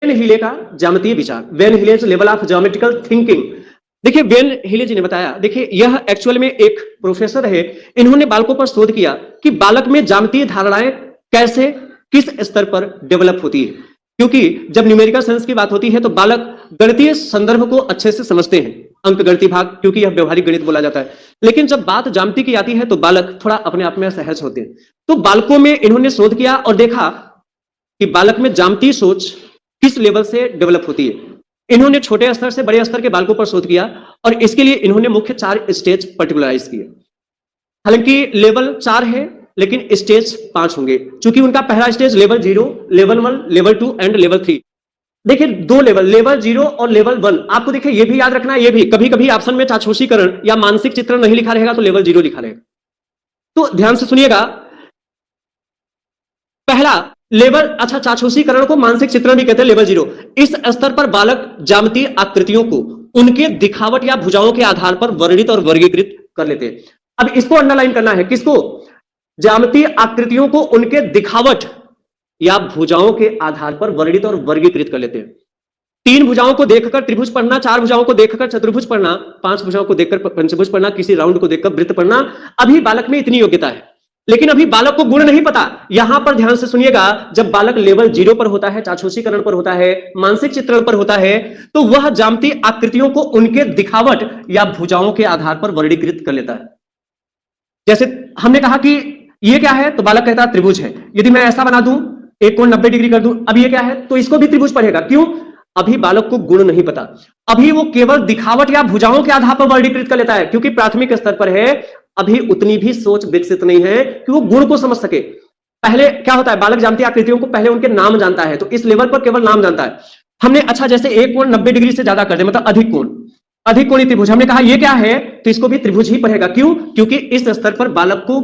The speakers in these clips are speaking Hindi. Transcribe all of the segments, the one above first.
वेन हीले का ज्यामितीय विचार, van Hiele's level of geometrical thinking. देखिए वेन हीलेज ने बताया, देखिए यह एक्चुअल में एक प्रोफेसर है, इन्होंने बालकों पर शोध किया कि बालक में ज्यामितीय धारणाएं कैसे किस स्तर पर डेवलप होती है। क्योंकि जब न्यूमेरिकल साइंस की बात होती है तो बालक गणितीय संदर्भ को अच्छे से समझते हैं, अंक गणितीय भाग, क्योंकि यह व्यवहारिक गणित बोला जाता है। लेकिन जब बात ज्यामिति की आती है तो बालक थोड़ा अपने आप में असहज होते हैं। तो बालकों में इन्होंने शोध किया और देखा कि बालक में ज्यामितीय सोच किस लेवल से डेवलप होती है। इन्होंने छोटे स्तर से बड़े स्तर के बालकों पर शोध किया और इसके लिए इन्होंने मुख्य 4 स्टेज पर्टिकुलराइज किए। हालांकि लेवल 4 है लेकिन स्टेज 5 होंगे, क्योंकि उनका पहला stage level 0, level 1, level 2 and level 3। देखिए 2 लेवल, लेवल 0 और लेवल 1। आपको देखिए ये भी याद रखना है, ये भी कभी कभी ऑप्शन में चाक्षुषीकरण या मानसिक चित्रण नहीं लिखा रहेगा तो लेवल 0 लिखा रहेगा। तो ध्यान से सुनिएगा, पहला लेवल, अच्छा चाक्षुषीकरण को मानसिक चित्रण भी कहते हैं, लेवल 0। इस स्तर पर बालक ज्यामितीय आकृतियों को उनके दिखावट या भुजाओं के आधार पर वर्णित और वर्गीकृत कर लेते हैं। अब इसको अंडरलाइन करना है, किसको? ज्यामितीय आकृतियों को उनके दिखावट या भुजाओं के आधार पर वर्णित और वर्गीकृत कर लेते हैं। 3 भुजाओं को देखकर त्रिभुज पढ़ना, 4 भुजाओं को देखकर चतुर्भुज पढ़ना, 5 भुजाओं को देखकर पंचभुज पढ़ना, किसी राउंड को देखकर वृत्त पढ़ना, अभी बालक में इतनी योग्यता है। लेकिन अभी बालक को गुण नहीं पता। यहां पर ध्यान से सुनिएगा, जब बालक लेवल 0 पर होता है, चाक्षुषीकरण पर होता है, मानसिक चित्रण पर होता है, तो वह ज्यामितीय आकृतियों को उनके दिखावट या भुजाओं के आधार पर वर्गीकृत कर लेता है। जैसे हमने कहा कि ये क्या है, तो बालक कहता है त्रिभुज है। यदि मैं ऐसा बना दूं, एक कोण 90 डिग्री कर दूं, अब ये क्या है, तो इसको भी त्रिभुज पढ़ेगा। क्यों? अभी बालक को गुण नहीं पता, अभी वो केवल दिखावट या भुजाओं के आधार पर वर्गीकृत कर लेता है, क्योंकि प्राथमिक स्तर पर है, अभी उतनी भी सोच विकसित नहीं है कि वो गुण को समझ सके। पहले क्या होता है, बालक ज्यामितीय आकृतियों को पहले उनके नाम जानता है, तो इस लेवल पर केवल नाम जानता है। हमने अच्छा जैसे एक कोण 90 डिग्री से ज्यादा कर दे, मतलब अधिक कोण, अधिक कोणीय त्रिभुज, हमने कहा ये क्या है, तो इसको भी त्रिभुज ही पढ़ेगा। क्यों? क्योंकि इस स्तर पर बालक को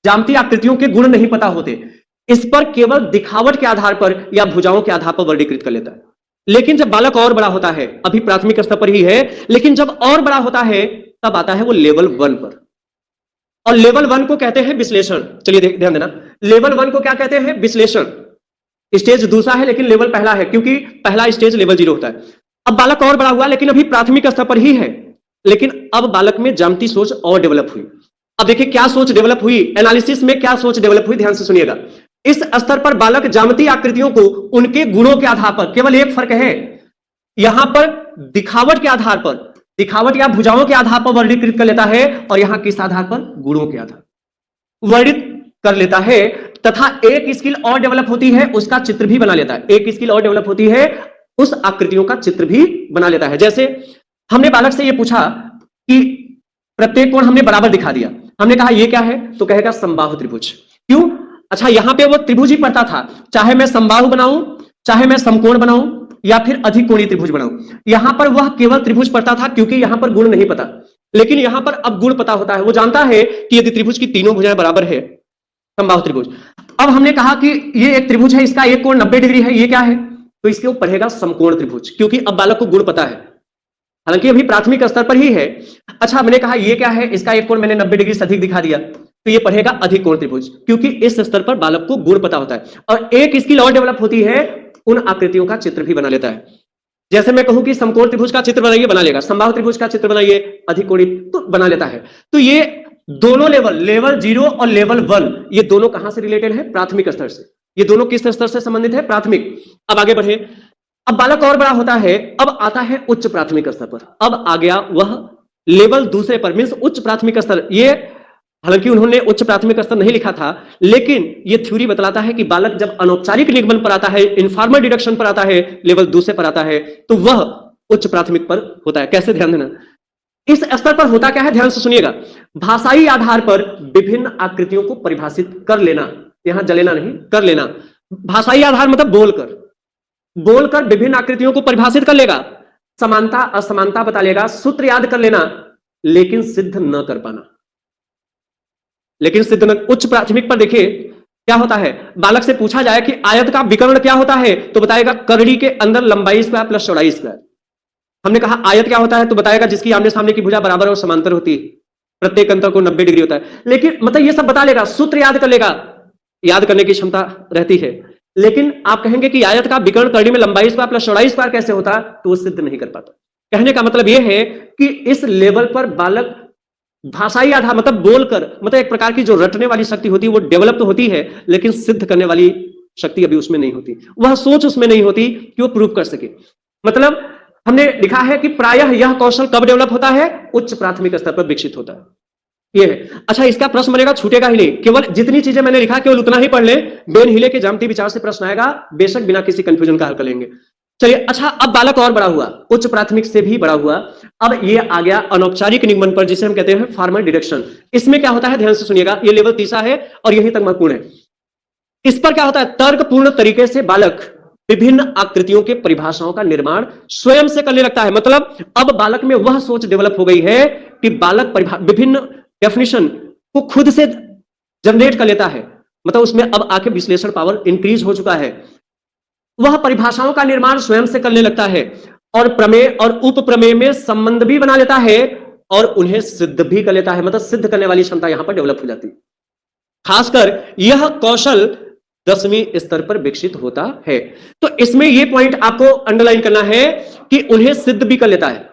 ज्यामितीय आकृतियों के गुण नहीं पता होते, इस पर केवल दिखावट के आधार पर या भुजाओं के आधार पर वर्गीकृत कर लेता है। लेकिन जब बालक और बड़ा होता है, अभी प्राथमिक स्तर पर ही है, लेकिन जब और बड़ा होता है तब आता है वो लेवल 1 पर, और लेवल 1 को कहते हैं विश्लेषण। चलिए ध्यान देना, लेवल 1 को क्या कहते हैं? विश्लेषण। स्टेज दूसरा है लेकिन लेवल पहला है, क्योंकि पहला स्टेज लेवल 0 होता है। अब बालक और बड़ा हुआ लेकिन अभी प्राथमिक स्तर पर ही है, लेकिन अब बालक में ज्यामितीय सोच और डेवलप हुई। अब देखिए क्या सोच डेवलप हुई, एनालिसिस में क्या सोच डेवलप हुई, ध्यान से सुनिएगा। इस स्तर पर बालक ज्यामितीय आकृतियों को उनके गुणों के आधार पर, केवल एक फर्क है, यहां पर दिखावट के आधार पर, दिखावट या भुजाओं के आधार पर वर्गीकृत कर लेता है, और यहां किस आधार पर? गुणों के आधार वर्णित कर लेता है। तथा एक स्किल और डेवलप होती है, उसका चित्र भी बना लेता है। एक स्किल और डेवलप होती है, उस आकृतियों का चित्र भी बना लेता है। जैसे हमने बालक से यह पूछा कि प्रत्येक कोण हमने बराबर दिखा दिया, हमने कहा यह क्या है, तो कहेगा समबाहु त्रिभुज। क्यों? अच्छा यहां पे वो त्रिभुज ही पढ़ता था, चाहे मैं समबाहु बनाऊं, चाहे मैं समकोण बनाऊं, या फिर अधिक कोणीय त्रिभुज बनाऊं, यहां पर वह केवल त्रिभुज पढ़ता था, क्योंकि यहां पर गुण नहीं पता। लेकिन यहां पर अब गुण पता होता है, वो जानता है कि यदि त्रिभुज की तीनों भुजाएं बराबर है, समबाहु त्रिभुज। अब हमने कहा कि ये एक त्रिभुज है, इसका एक कोण 90 डिग्री है, ये क्या है, तो इसके ऊपर पढ़ेगा समकोण त्रिभुज, क्योंकि अब बालक को गुण पता है, हालांकि अभी प्राथमिक स्तर पर ही है। अच्छा मैंने कहा ये क्या है, इसका एक कोण मैंने 90 डिग्री से अधिक दिखा दिया, तो ये पढ़ेगा अधिक कोण त्रिभुज, क्योंकि इस स्तर पर बालक को गुण पता होता है। और एक स्किल और डेवलप होती है, उन आकृतियों का चित्र भी बना लेता है। जैसे मैं कहूं कि समकोण त्रिभुज का चित्र बनाइए, बना लेगा, समबाहु त्रिभुज का चित्र बनाइए, अधिक कोणीय, तो बना लेता है। तो ये दोनों लेवल, लेवल 0 और लेवल 1, ये दोनों कहां से रिलेटेड है? प्राथमिक स्तर से। ये दोनों किस स्तर से संबंधित है? प्राथमिक। अब आगे बढ़े, अब बालक और बड़ा होता है, अब आता है उच्च प्राथमिक स्तर पर। अब आ गया वह लेवल दूसरे पर, मींस उच्च प्राथमिक स्तर। ये हालांकि उन्होंने उच्च प्राथमिक स्तर नहीं लिखा था, लेकिन यह थ्योरी बतलाता है कि बालक जब अनौपचारिक निगमन पर आता है, इनफॉर्मल डिडक्शन पर आता है, लेवल दूसरे पर आता है, तो वह उच्च प्राथमिक पर होता है। कैसे? ध्यान देना, इस स्तर पर होता क्या है, ध्यान से सुनिएगा। भाषाई आधार पर विभिन्न आकृतियों को परिभाषित कर लेना, यहां जलेना नहीं, कर लेना। भाषाई आधार मतलब बोलकर, बोलकर विभिन्न आकृतियों को परिभाषित कर लेगा, समानता असमानता बता लेगा, सूत्र याद कर लेना, लेकिन सिद्ध न कर पाना। लेकिन सिद्ध न, उच्च प्राथमिक पर देखिए क्या होता है, बालक से पूछा जाए कि आयत का विकर्ण क्या होता है, तो बताएगा करड़ी के अंदर लंबाई स्क्वायर प्लस चौड़ाई स्क्वायर। हमने कहा आयत क्या होता है, तो बताएगा जिसकी आमने सामने की भुजा बराबर और समांतर होती है, प्रत्येक अंतर को 90 डिग्री होता है। लेकिन मतलब ये सब बता लेगा, सूत्र याद कर लेगा, याद करने की क्षमता रहती है। लेकिन आप कहेंगे कि आयत का विकर्ण करने में लंबाई स्क्वायर प्लस चौड़ाई स्क्वायर कैसे होता, तो वो सिद्ध नहीं कर पाता। कहने का मतलब यह है कि इस लेवल पर बालक भाषाई आधार मतलब बोलकर, मतलब एक प्रकार की जो रटने वाली शक्ति होती है वो डेवलप तो होती है, लेकिन सिद्ध करने वाली शक्ति अभी उसमें नहीं होती, वह सोच उसमें नहीं होती कि वो प्रूव कर सके। मतलब हमने लिखा है कि प्रायः यह कौशल कब डेवलप होता है, उच्च प्राथमिक स्तर पर विकसित होता है। ये है। अच्छा, इसका प्रश्न बनेगा, छूटेगा ही नहीं, केवल जितनी चीजें मैंने लिखा केवल उतना ही पढ़ ले, बेन हिले के ज्यामितीय विचार से प्रश्न आएगा, बेशक बिना किसी कंफ्यूजन का हल कर लेंगे। चलिए, अच्छा अब बालक और बड़ा हुआ, उच्च प्राथमिक से भी बड़ा हुआ, अब ये आ गया अनौपचारिक निगमन पर, जिसे हम कहते हैं फॉर्मल डिडक्शन। इसमें क्या होता है, ध्यान से सुनिएगा, ये लेवल तीसरा है और यही तक महत्वपूर्ण है। इस पर क्या होता है, तर्कपूर्ण तरीके से बालक विभिन्न आकृतियों के परिभाषाओं का निर्माण स्वयं से करने लगता है। मतलब अब बालक में वह सोच डेवलप हो गई है कि बालक विभिन्न डेफिनेशन को खुद से जनरेट कर लेता है, मतलब उसमें अब आके विश्लेषण पावर इंक्रीज हो चुका है। वह परिभाषाओं का निर्माण स्वयं से करने लगता है और प्रमेय और उप प्रमेय में संबंध भी बना लेता है और उन्हें सिद्ध भी कर लेता है, मतलब सिद्ध करने वाली क्षमता यहां पर डेवलप हो जाती है। खासकर यह कौशल 10वीं स्तर पर विकसित होता है। तो इसमें यह पॉइंट आपको अंडरलाइन करना है कि उन्हें सिद्ध भी कर लेता है।